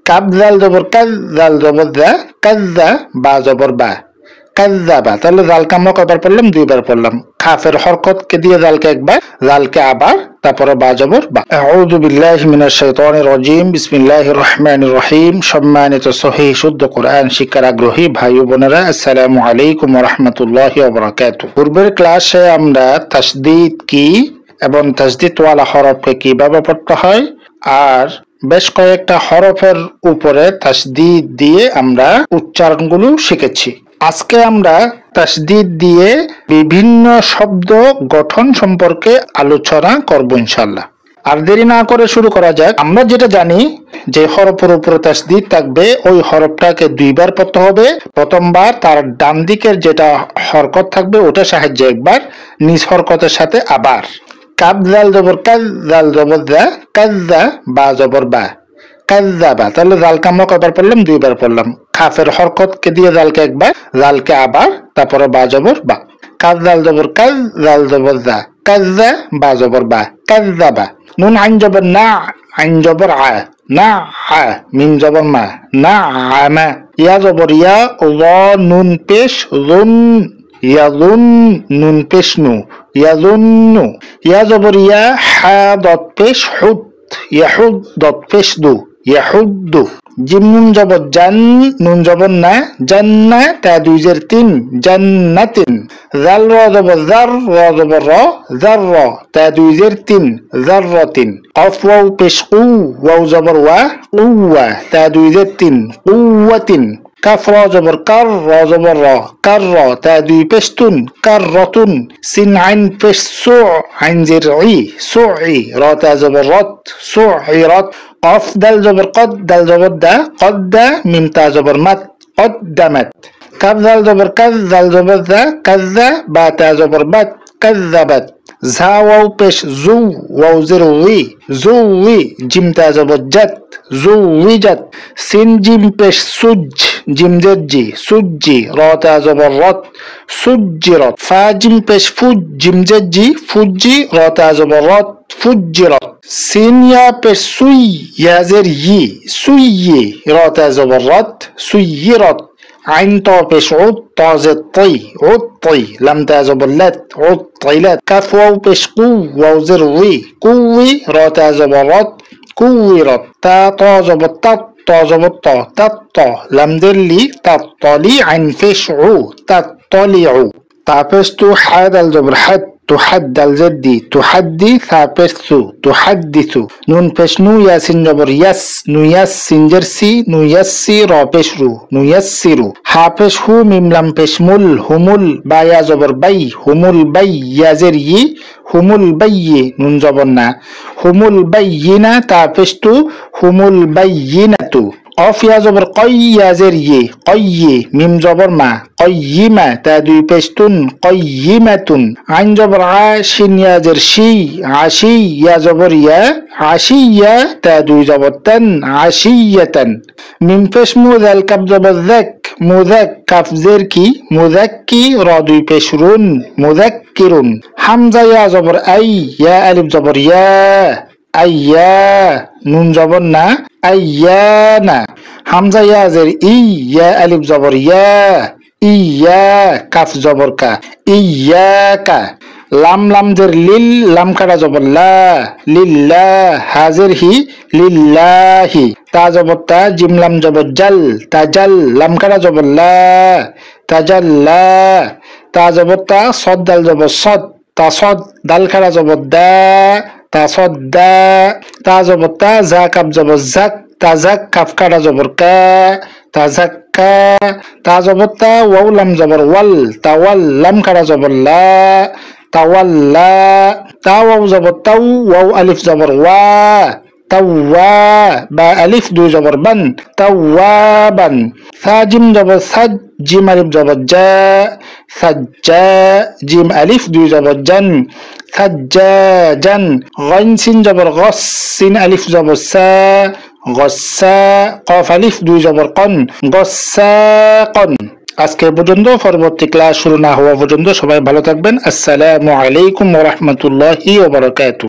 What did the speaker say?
কাব জাল জবর কাজ, জাল জবর জা, কাজ্জা, বা জবর বা, কাজ্জাবা। তাহলে জালকে আমরা কয়বার পড়লাম? দুইবার পড়লাম। খাফের হরকতকে দিয়ে জালকে একবার, জালকে আবার, তারপরে বা জবর বা। আউযু বিল্লাহি মিনাশ শাইতানির রাজিম। বিসমিল্লাহির রহমানির রহিম। সম্মানিত সহিহ শুদ্ধ কোরআন শিক্ষার আগ্রহী ভাই ও বোনেরা, আসসালামু আলাইকুম ওয়া রাহমাতুল্লাহি ওয়া বারাকাতুহু। পূর্বের ক্লাসে আমরা তাসদীদ কি এবং তাসদীদ ওয়ালা হরফকে কিভাবে পড়তে হয় আর বেশ কয়েকটা হরফের উপরে তাসদীদ দিয়ে আমরা উচ্চারণগুলো শিখেছি। আজকে আমরা তাসদীদ দিয়ে বিভিন্ন শব্দ গঠন সম্পর্কে আলোচনা করব ইনশাআল্লাহ। আর দেরি না করে শুরু করা যাক। আমরা যেটা জানি যে হরফের উপরে তাসদীদ থাকবে ওই হরফটাকে দুইবার পড়তে হবে। প্রথমবার তার ডান দিকের যেটা হরকত থাকবে ওটার সাহায্যে একবার, নিজ হরকতের সাথে আবার। কাব জাল জবর কাজ, জাল জবর জা, কাজ্জা, বা জবর বা, কাজ্জাবা। তাহলে জালকে আমরা কয়বার পড়লাম? দুইবার পড়লাম। খাফের হরকতকে দিয়ে জালকে একবার, জালকে আবার, তারপরে বা জবর বা। কাজ জাল জবর কাজ, জাল জবর জা, কাজ্জা, বা জবর বা, কাজ্জাবা। নুন আইন জবর না, আইন জবর আ, না আ। মিম জবর মা, না আমা। ইয়া জবর ইয়া, ল নুন পেশ জুন, ইয়াজুন, নুন পেশ নু, ইয়াজুন্নু। ইয়া জবর ইয়া, হা দত পেশ হুদ, ইয়াহুদ, দত পেশ দু, ইয়াহুদ্দু। জিম নুন জবর জান, নুন জবর না, জান্না, তা দুই জের তিন, জান্নাতিন। জাল র জবর জার, র জবর র, জার র, তা দুই জের তিন, জাররাতিন। কফ ওয়াও পেশ কু, ওয়াও জবর ওয়া, কুওয়া, তা দুই জের তিন, কুওয়াতিন। কাফ র জবর কার, র জবর র, কার র, তা দুই পেশ তুন, কার রতুন। সিন আইন পেশ সু, আইন জের ই, সু ই, র তা জবর রত, সু ই রত। কফ দাল জবর কদ, দাল জবর দা, কদ দা, মিম তা জবর মাত, কদ্দামাত। কাব জাল জবর কাজ, জাল জবর জা, কাজ্জা, বা তা জবর বাত, কাজ্জাবাত। ঝা ওয়াও পেশ জু, ওয়াও জের উই, জু উই, জিম তা জবর জাত, জু উইজাত। সিন জিম পেশ সুজ, জিম জের জি, সুজ্জি, র তা জবর রত, সুজ্জিরত। ফা জিম পেশ ফুজ, জিম জের জি, ফুজ্জি, র তা জবর রত, ফুজ্জিরত। সিন ইয়া পেশ সুই, ইয়া জের ই, সুইয়ি, র তা জবর রত, সুইয়িরত। আইন ত পেশ উদ, ত জের তই, উদ তই, লাম তা জবর লাত, উদ তইলাত। কাফ ওয়াও পেশ কু, ওয়াও জের উই, কুই, র তা জবর রত, কুইরত। তা ত জবর তাত, ত জবর ত, তাত ত, লাম জের লি, তাত তলি, আইন পেশ উ, তাত তলিউ। তা পেশ তু, হা দাল জবর হাদ, তুহাদ দাল জেদ্দি, তুহাদ্দি, সা পেশ সু, তুহাদ্দিসু। নুন পেশ নু, ইয়াসিন জবর ইয়াস, নুয়াস, সিনজের সি, নুয়াসসি, র পেশ রু, নুয়াসসিরু। হা পেশ হু, মিম লাম পেশ মুল, হুমুল, বা ইয়া জবর বাই, হুমুল বাই, ইয়াজের ই, হুমুল বাইয়ি, নুন জবর না, হুমুল বাইয়িনা, তা পেশ তু, হুমুল বাইয়িনাতু। অফ ইয়া জবর কই, ইয়াজের ই, কইয়ি, মিম জবর মা, কইয়িমা, তা দুই পেশ তুন, কইয়িমাতুন। আইন জবর আ, শিন ইয়াজের শি, আশি, ইয়া জবর ইয়া, আশিয়া, তা দুই জবর তান, আশিয়াতান। মিম পেশ মু, দাল কাব জবর যাক, মুযাক, কাফ জের কি, মুযাক্কি, র দুই পেশ রুন, মুযাক্কিরুন। হামজা ইয়া জবর আই, ইয়া আলিফ জবর ইয়া, আইয়া, নুন জবর না, আইয়ানা। হামজা ইয়া জের ই, ইয়া আলিফ জবর ইয়া, ইয়া, কাফ জবর কা, ইয়াকা। লাম লাম জের লিল, লাম কাটা জবর লা, লিল্লাহ, হাজের হি, লিল্লাহি। তা জবর তা, জিম লাম জবর জাল, তাজাল, লাম কাটা জবর লা, তাজাল্লা। তা জবর তা, সদ দাল জবর সদ, তা সদ, দাল কাটা জবর দা, তা সদ দা। তা জবর তা, জা কাপ জবর জাক, তা জাক, কাফ কাটা জবর কা, তা জাক্কা। তা জবর তা, ওয়াও লাম জবর ওয়াল, তা ওয়াল, লাম কাটা জবর লা, তাওয়াল্লা। তা ওয়াও জবর তাও, ওয়াও আলিফ জবর ওয়া, তাওয়া, বা আলিফ দুই জবর বান, তাওয়াবান। সা জিম জবর সাজ, জিম আলিফ জবর জা, সাজ্জা, জিম আলিফ দুই জবর জান, সাজ্জাজান। গাইন সিন জবর গস, সিন আলিফ জবর সা, গসা, কফ আলিফ দুই জবর কন, গসাকন। আজকে পর্যন্ত, পরবর্তী ক্লাস শুরু না হওয়া পর্যন্ত সবাই ভালো থাকবেন। আসসালামু আলাইকুম ওয়া রাহমাতুল্লাহি ওয়া বারাকাতুহু।